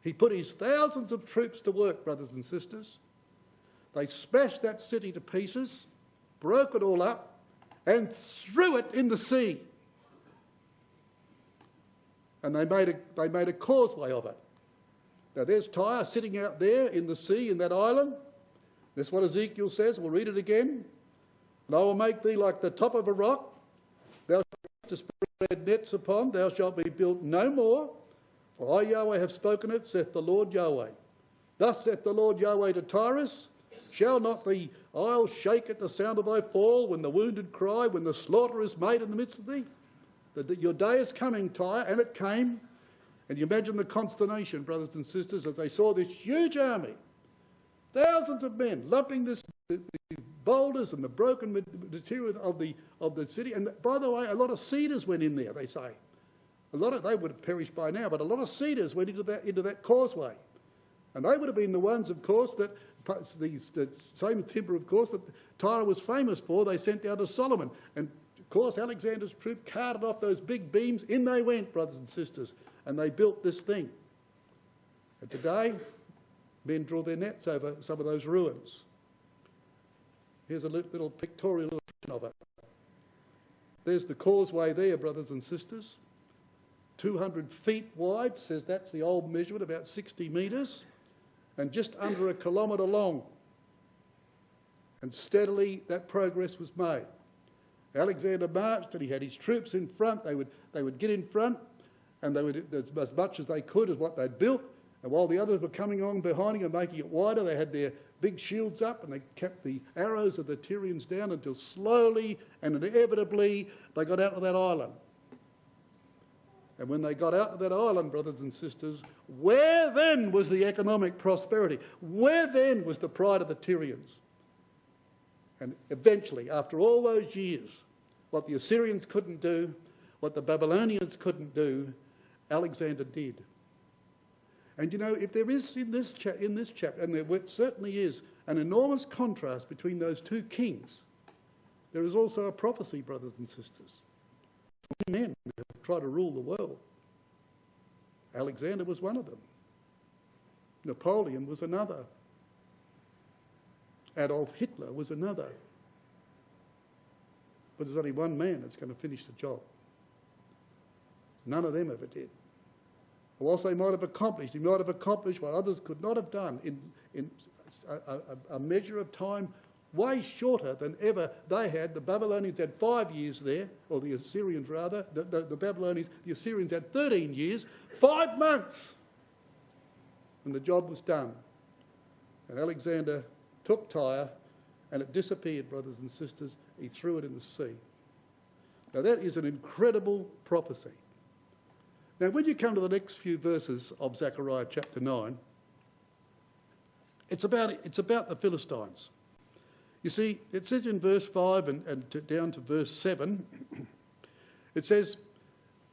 He put his thousands of troops to work, brothers and sisters. They smashed that city to pieces, broke it all up, and threw it in the sea. And they made a causeway of it. Now there's Tyre sitting out there in the sea, in that island. That's what Ezekiel says. We'll read it again. And I will make thee like the top of a rock. Thou shalt to spread nets upon. Thou shalt be built no more. For I, Yahweh, have spoken it, saith the Lord Yahweh. Thus saith the Lord Yahweh to Tyrus, shall not the isle shake at the sound of thy fall, when the wounded cry, when the slaughter is made in the midst of thee? Your day is coming, Tyre, and it came. And you imagine the consternation, brothers and sisters, as they saw this huge army, thousands of men lumping the boulders and the broken material of the city. And by the way, a lot of cedars went in there, they say. They would have perished by now, but a lot of cedars went into that causeway. And they would have been the ones, of course, the same timber, of course, that Tyre was famous for, they sent down to Solomon. And, of course, Alexander's troop carted off those big beams. In they went, brothers and sisters, and they built this thing. And today, men draw their nets over some of those ruins. Here's a little pictorial illustration of it. There's the causeway there, brothers and sisters. 200 feet wide, says that's the old measurement, about 60 metres, and just under a kilometre long. And steadily that progress was made. Alexander marched and he had his troops in front. They would get in front, and they would, as much as they could, as what they'd built. And while the others were coming on behind him and making it wider, they had their big shields up and they kept the arrows of the Tyrians down until slowly and inevitably they got out of that island. And when they got out of that island, brothers and sisters, where then was the economic prosperity? Where then was the pride of the Tyrians? And eventually, after all those years, what the Assyrians couldn't do, what the Babylonians couldn't do, Alexander did. And you know, if there is in this chapter, and there certainly is, an enormous contrast between those two kings, there is also a prophecy, brothers and sisters. Men who try to rule the world. Alexander was one of them. Napoleon was another. Adolf Hitler was another. But there's only one man that's going to finish the job. None of them ever did. Whilst they might have accomplished, he might have accomplished what others could not have done in a measure of time way shorter than ever they had. The Babylonians had 5 years there, or the Assyrians rather. The Assyrians had 13 years, 5 months. And the job was done. And Alexander took Tyre, and it disappeared, brothers and sisters. He threw it in the sea. Now that is an incredible prophecy. Now when you come to the next few verses of Zechariah chapter 9, it's about the Philistines. You see, it says in verse 5 and down to verse 7, it says,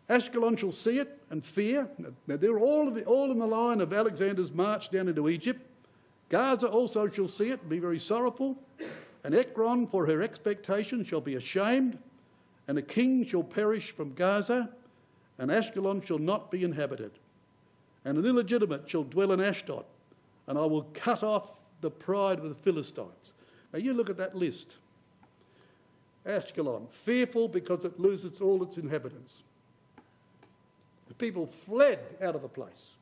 Ashkelon shall see it and fear. Now they're all in the line of Alexander's march down into Egypt. Gaza also shall see it and be very sorrowful. And Ekron, for her expectation, shall be ashamed. And a king shall perish from Gaza. And Ashkelon shall not be inhabited. And an illegitimate shall dwell in Ashdod. And I will cut off the pride of the Philistines. Now you look at that list. Ashkelon, fearful because it loses all its inhabitants. The people fled out of the place.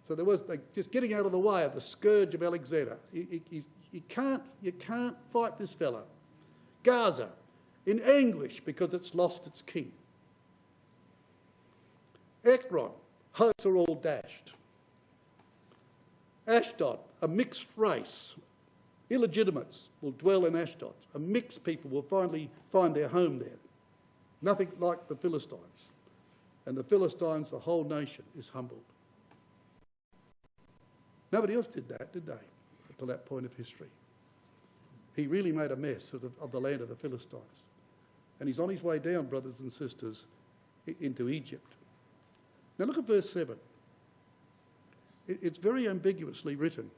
So there was just getting out of the way of the scourge of Alexander. You can't fight this fellow. Gaza, in anguish because it's lost its king. Ekron, hopes are all dashed. Ashdod, a mixed race. Illegitimates will dwell in Ashdod. A mixed people will finally find their home there. Nothing like the Philistines. And the Philistines, the whole nation, is humbled. Nobody else did that, did they, up to that point of history? He really made a mess of the land of the Philistines. And he's on his way down, brothers and sisters, into Egypt. Now look at verse 7. It's very ambiguously written.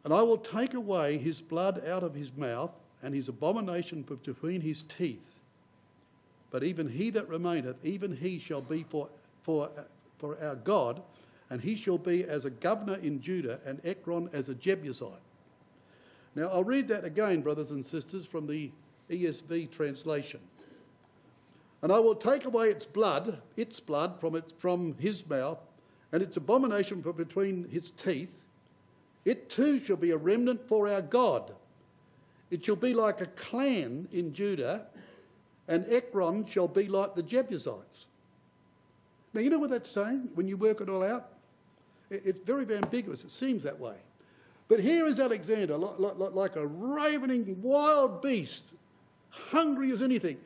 And I will take away his blood out of his mouth, and his abomination between his teeth. But even he that remaineth, even he shall be for our God, and he shall be as a governor in Judah, and Ekron as a Jebusite. Now I'll read that again, brothers and sisters, from the ESV translation. And I will take away its blood from his mouth, and its abomination from between his teeth. It too shall be a remnant for our God. It shall be like a clan in Judah, and Ekron shall be like the Jebusites. Now, you know what that's saying when you work it all out? It's very ambiguous. It seems that way. But here is Alexander, like a ravening wild beast, hungry as anything,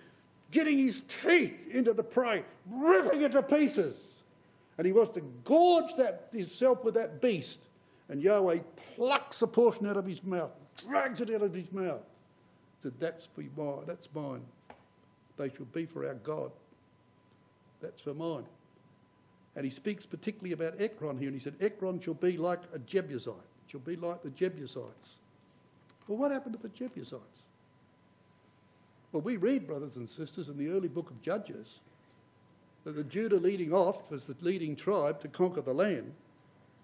getting his teeth into the prey, ripping it to pieces. And he wants to gorge himself with that beast. And Yahweh plucks a portion out of his mouth, drags it out of his mouth. Said, that's mine. They shall be for our God. That's for mine. And he speaks particularly about Ekron here, and he said, Ekron shall be like a Jebusite. Shall be like the Jebusites. Well, what happened to the Jebusites? Well, we read, brothers and sisters, in the early book of Judges, that the Judah leading off as the leading tribe to conquer the land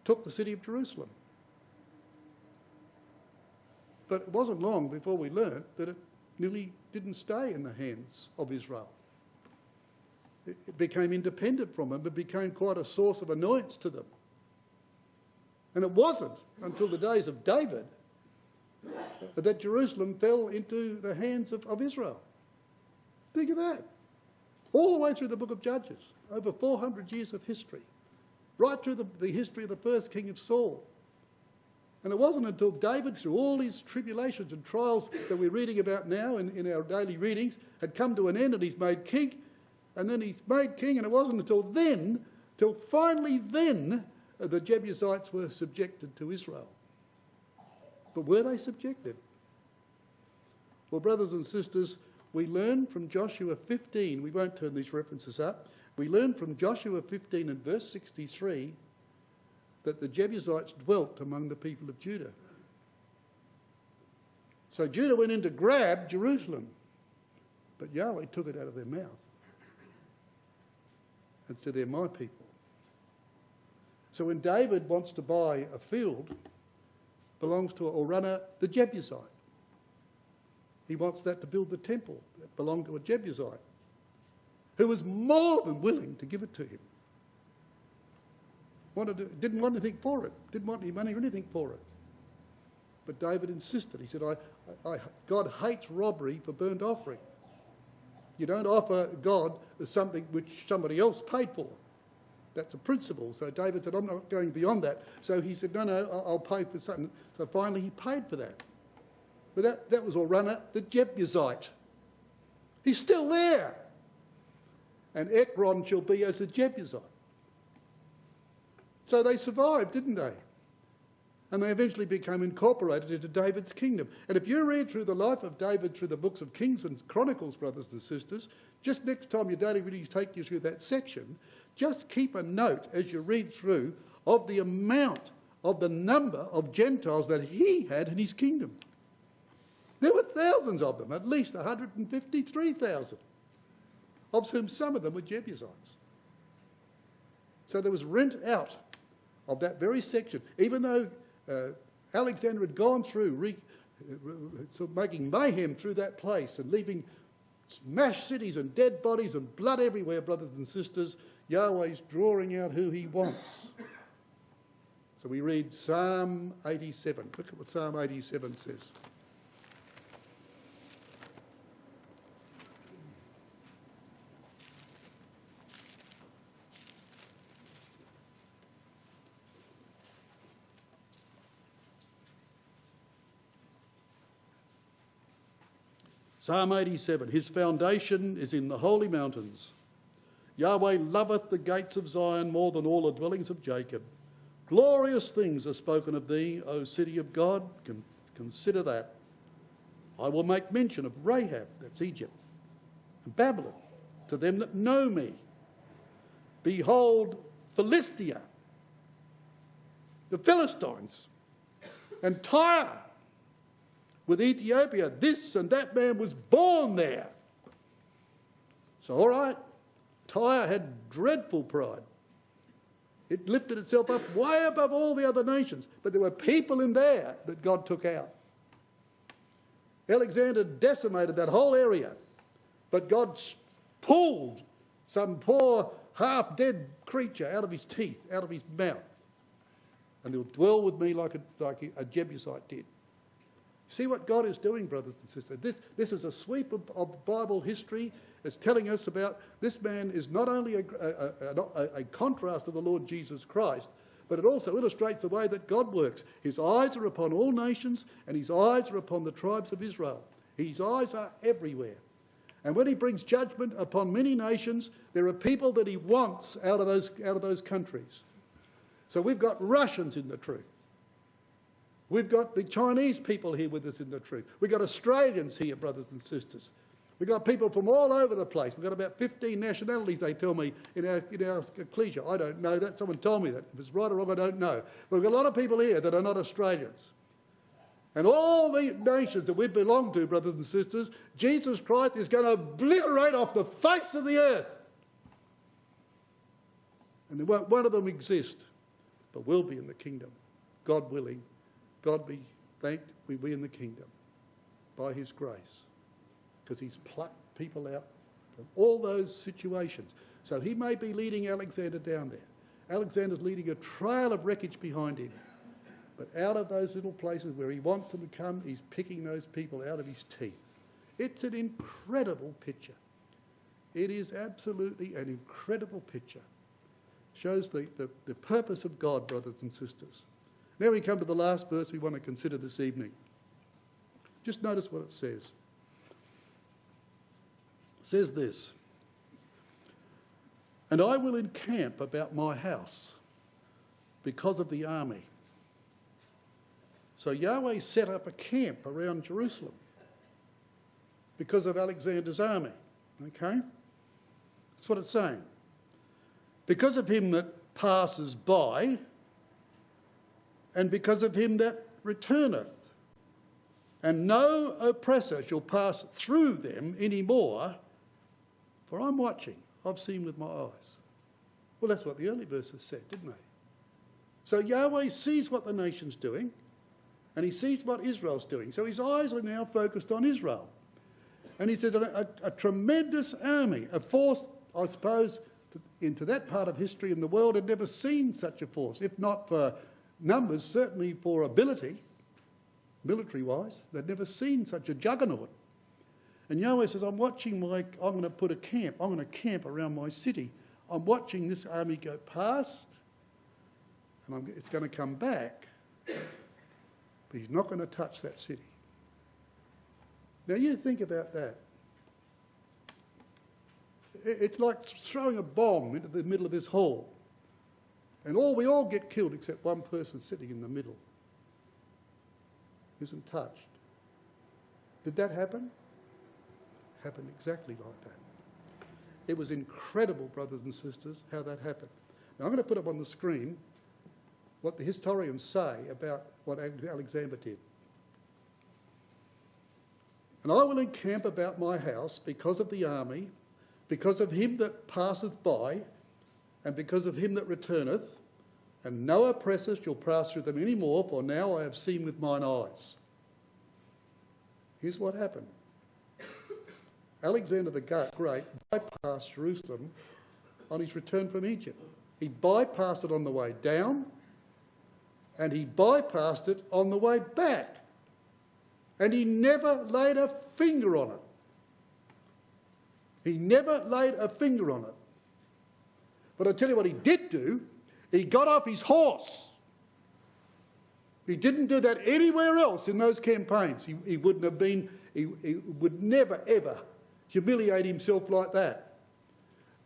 took the city of Jerusalem. But it wasn't long before we learnt that it nearly didn't stay in the hands of Israel. It became independent from them. It became quite a source of annoyance to them. And it wasn't until the days of David that Jerusalem fell into the hands of Israel. Think of that. All the way through the book of Judges, over 400 years of history, right through the history of the first king of Saul. And it wasn't until David, through all his tribulations and trials that we're reading about now in our daily readings, had come to an end and he's made king. And then he's made king, and it wasn't until finally then, the Jebusites were subjected to Israel. But were they subjected? Well, brothers and sisters, we learn from Joshua 15, we won't turn these references up, we learn from Joshua 15 and verse 63 that the Jebusites dwelt among the people of Judah. So Judah went in to grab Jerusalem, but Yahweh took it out of their mouth and said, they're my people. So when David wants to buy a field, belongs to Orunna the Jebusite. He wants that to build the temple that belonged to a Jebusite, who was more than willing to give it to him. Didn't want anything for it, didn't want any money or anything for it. But David insisted. He said, God hates robbery for burnt offering. You don't offer God something which somebody else paid for. That's a principle. So David said, I'm not going beyond that. So he said, no, I'll pay for something. So finally he paid for that. But that was Orunna the Jebusite. He's still there. And Ekron shall be as a Jebusite. So they survived, didn't they? And they eventually became incorporated into David's kingdom. And if you read through the life of David through the books of Kings and Chronicles, brothers and sisters, just next time your daily readings take you through that section, just keep a note as you read through of the amount of the number of Gentiles that he had in his kingdom. There were thousands of them, at least 153,000, of whom some of them were Jebusites. So there was rent out of that very section, even though Alexander had gone through making mayhem through that place and leaving smashed cities and dead bodies and blood everywhere, brothers and sisters. Yahweh's drawing out who he wants. So we read Psalm 87. Look at what Psalm 87 says. Psalm 87, his foundation is in the holy mountains. Yahweh loveth the gates of Zion more than all the dwellings of Jacob. Glorious things are spoken of thee, O city of God. Consider that. I will make mention of Rahab, that's Egypt, and Babylon, to them that know me. Behold, Philistia, the Philistines, and Tyre with Ethiopia. This and that man was born there. So, all right, Tyre had dreadful pride. It lifted itself up way above all the other nations. But there were people in there that God took out. Alexander decimated that whole area. But God pulled some poor half-dead creature out of his teeth, out of his mouth. And he'll dwell with me like a Jebusite did. See what God is doing, brothers and sisters. This is a sweep of Bible history. It's telling us about this man is not only a contrast to the Lord Jesus Christ, but it also illustrates the way that God works. His eyes are upon all nations, and his eyes are upon the tribes of Israel. His eyes are everywhere. And when he brings judgment upon many nations, there are people that he wants out of those countries. So we've got Russians in the truth. We've got the Chinese people here with us in the truth. We've got Australians here, brothers and sisters. We've got people from all over the place. We've got about 15 nationalities, they tell me, in our ecclesia. I don't know that. Someone told me that. If it's right or wrong, I don't know. But we've got a lot of people here that are not Australians. And all the nations that we belong to, brothers and sisters, Jesus Christ is going to obliterate off the face of the earth. And there won't one of them exist, but we'll be in the kingdom, God willing. God be thanked, we be in the kingdom by his grace, because he's plucked people out from all those situations. So he may be leading Alexander down there. Alexander's leading a trail of wreckage behind him. But out of those little places where he wants them to come, he's picking those people out of his teeth. It's an incredible picture. It is absolutely an incredible picture. Shows the purpose of God, brothers and sisters. Now we come to the last verse we want to consider this evening. Just notice what it says. It says this: "And I will encamp about my house because of the army." So Yahweh set up a camp around Jerusalem because of Alexander's army. Okay? That's what it's saying. Because of him that passes by, and because of him that returneth. And no oppressor shall pass through them any more, for I'm watching, I've seen with my eyes. Well, that's what the early verses said, didn't they? So Yahweh sees what the nation's doing, and he sees what Israel's doing. So his eyes are now focused on Israel. And he said a tremendous army, a force, I suppose, into that part of history in the world had never seen such a force, if not for numbers, certainly for ability, military-wise. They'd never seen such a juggernaut. And Yahweh says, I'm watching I'm going to put a camp. I'm going to camp around my city. I'm watching this army go past, and it's going to come back, but he's not going to touch that city. Now you think about that. It's like throwing a bomb into the middle of this hall. And we all get killed except one person sitting in the middle. Isn't touched. Did that happen? It happened exactly like that. It was incredible, brothers and sisters, how that happened. Now I'm going to put up on the screen what the historians say about what Alexander did. "And I will encamp about my house because of the army, because of him that passeth by, and because of him that returneth, and no oppressor shall pass through them any more, for now I have seen with mine eyes." Here's what happened. Alexander the Great bypassed Jerusalem on his return from Egypt. He bypassed it on the way down, and he bypassed it on the way back. And he never laid a finger on it. He never laid a finger on it. But I tell you what he did do, he got off his horse. He didn't do that anywhere else in those campaigns. He wouldn't have been, he would never ever humiliate himself like that.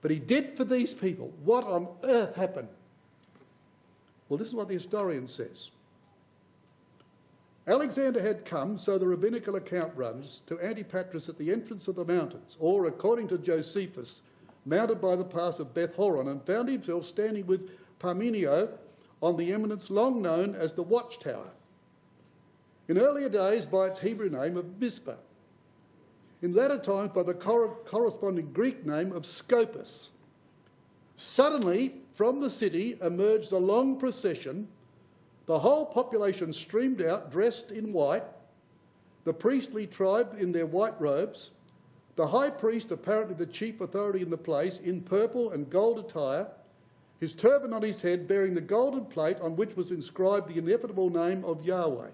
But he did for these people. What on earth happened? Well, this is what the historian says. Alexander had come, so the rabbinical account runs, to Antipatris at the entrance of the mountains, or according to Josephus, mounted by the pass of Beth Horon, and found himself standing with Parmenio on the eminence long known as the Watchtower. In earlier days by its Hebrew name of Mizpah. In latter times by the corresponding Greek name of Scopus. Suddenly, from the city emerged a long procession. The whole population streamed out, dressed in white, the priestly tribe in their white robes, the high priest, apparently the chief authority in the place, in purple and gold attire, his turban on his head bearing the golden plate on which was inscribed the ineffable name of Yahweh.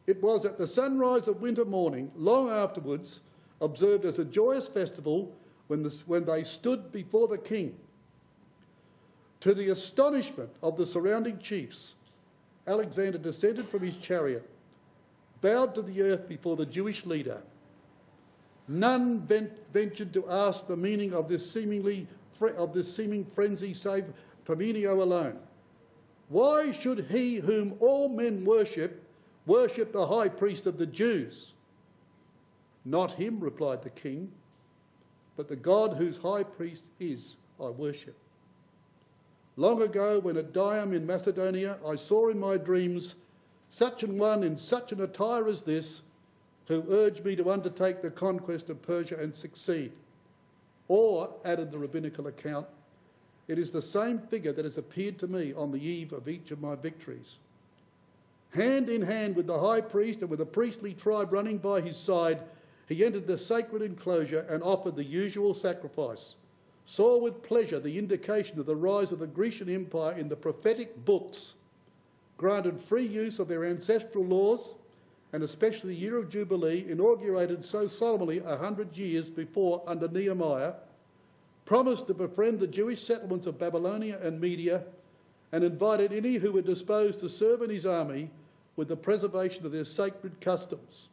It was at the sunrise of winter morning, long afterwards, observed as a joyous festival when they stood before the king. To the astonishment of the surrounding chiefs, Alexander descended from his chariot, bowed to the earth before the Jewish leader. None ventured to ask the meaning of this seeming frenzy save Parmenio alone. Why should he whom all men worship the high priest of the Jews? Not him, replied the king, but the God whose high priest is I worship. Long ago, when at Dium in Macedonia, I saw in my dreams such an one in such an attire as this, who urged me to undertake the conquest of Persia and succeed. Or, added the rabbinical account, it is the same figure that has appeared to me on the eve of each of my victories. Hand in hand with the high priest and with a priestly tribe running by his side, he entered the sacred enclosure and offered the usual sacrifice. Saw with pleasure the indication of the rise of the Grecian Empire in the prophetic books, granted free use of their ancestral laws, and especially the year of Jubilee, inaugurated so solemnly 100 years before under Nehemiah, promised to befriend the Jewish settlements of Babylonia and Media, and invited any who were disposed to serve in his army with the preservation of their sacred customs.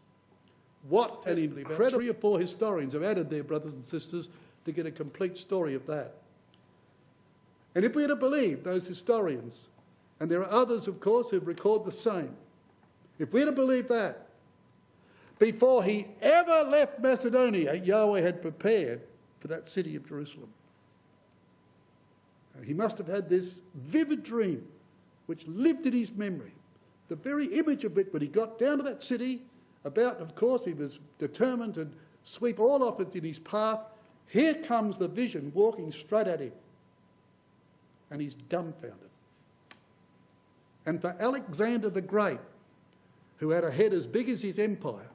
What an incredible... 3 or 4 historians have added there, brothers and sisters, to get a complete story of that. And if we are to believe those historians, and there are others, of course, who record the same, if we are to believe that, before he ever left Macedonia, Yahweh had prepared for that city of Jerusalem. He must have had this vivid dream which lived in his memory, the very image of it when he got down to that city, of course, he was determined to sweep all obstacles in his path. Here comes the vision walking straight at him, and he's dumbfounded. And for Alexander the Great, who had a head as big as his empire,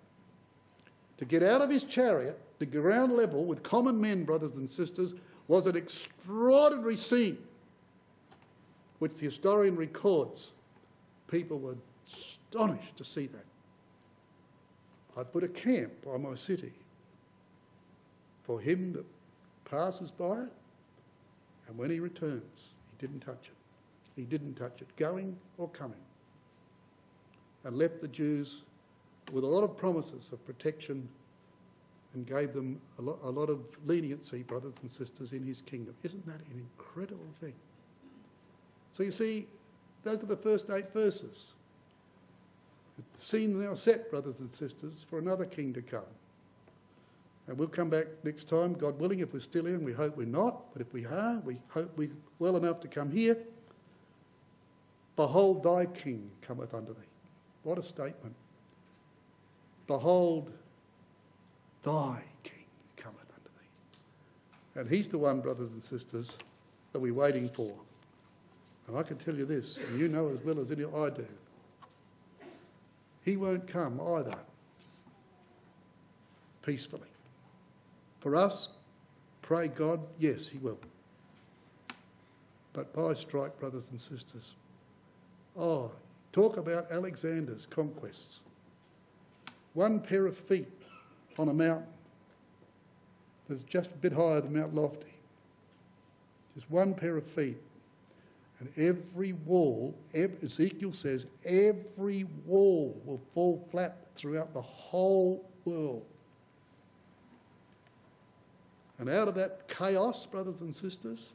to get out of his chariot to ground level with common men, brothers and sisters, was an extraordinary scene, which the historian records. People were astonished to see that. I put a camp by my city for him that passes by it, and when he returns, he didn't touch it. He didn't touch it, going or coming, and left the Jews with a lot of promises of protection and gave them a lot of leniency, brothers and sisters, in his kingdom. Isn't that an incredible thing? So you see, those are the first 8 verses. The scene now set, brothers and sisters, for another king to come. And we'll come back next time, God willing, if we're still here, and we hope we're not, but if we are, we hope we're well enough to come here. Behold, thy king cometh unto thee. What a statement. Behold, thy king cometh unto thee. And he's the one, brothers and sisters, that we're waiting for. And I can tell you this, and you know as well as any I do, he won't come either peacefully. For us, pray God, yes, he will. But by strike, brothers and sisters. Oh, talk about Alexander's conquests. 1 pair of feet on a mountain that's just a bit higher than Mount Lofty. Just 1 pair of feet. And every wall, Ezekiel says, every wall will fall flat throughout the whole world. And out of that chaos, brothers and sisters,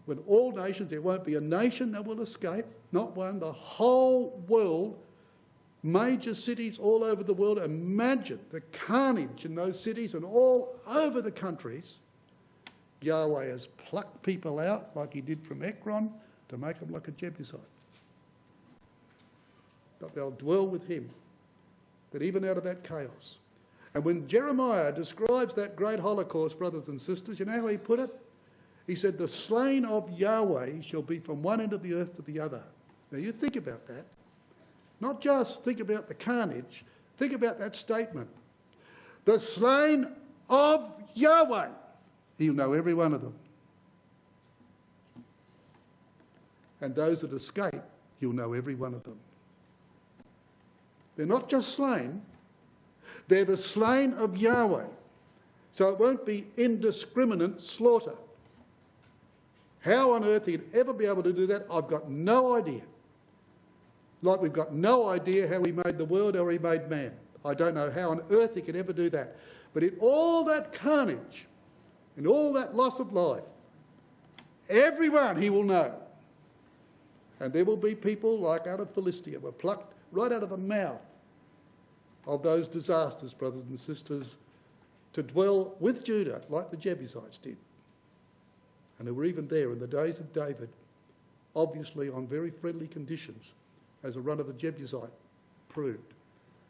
when all nations, there won't be a nation that will escape, not one, the whole world, major cities all over the world. Imagine the carnage in those cities and all over the countries. Yahweh has plucked people out like he did from Ekron to make them like a Jebusite. but they'll dwell with him. That even out of that chaos. And when Jeremiah describes that great Holocaust, brothers and sisters, you know how he put it? He said, the slain of Yahweh shall be from one end of the earth to the other. Now you think about that. Not just think about the carnage, think about that statement. The slain of Yahweh. He'll know every one of them. And those that escape, he'll know every one of them. They're not just slain, they're the slain of Yahweh. So it won't be indiscriminate slaughter. How on earth he'd ever be able to do that, I've got no idea. Like we've got no idea how he made the world or he made man. I don't know how on earth he could ever do that. But in all that carnage, in all that loss of life, everyone he will know. And there will be people like out of Philistia were plucked right out of the mouth of those disasters, brothers and sisters, to dwell with Judah like the Jebusites did. And they were even there in the days of David, obviously on very friendly conditions, as a run of the Jebusite proved.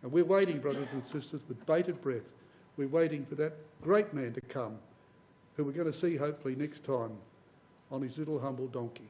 And we're waiting, brothers and sisters, with bated breath. We're waiting for that great man to come, who we're going to see hopefully next time on his little humble donkey.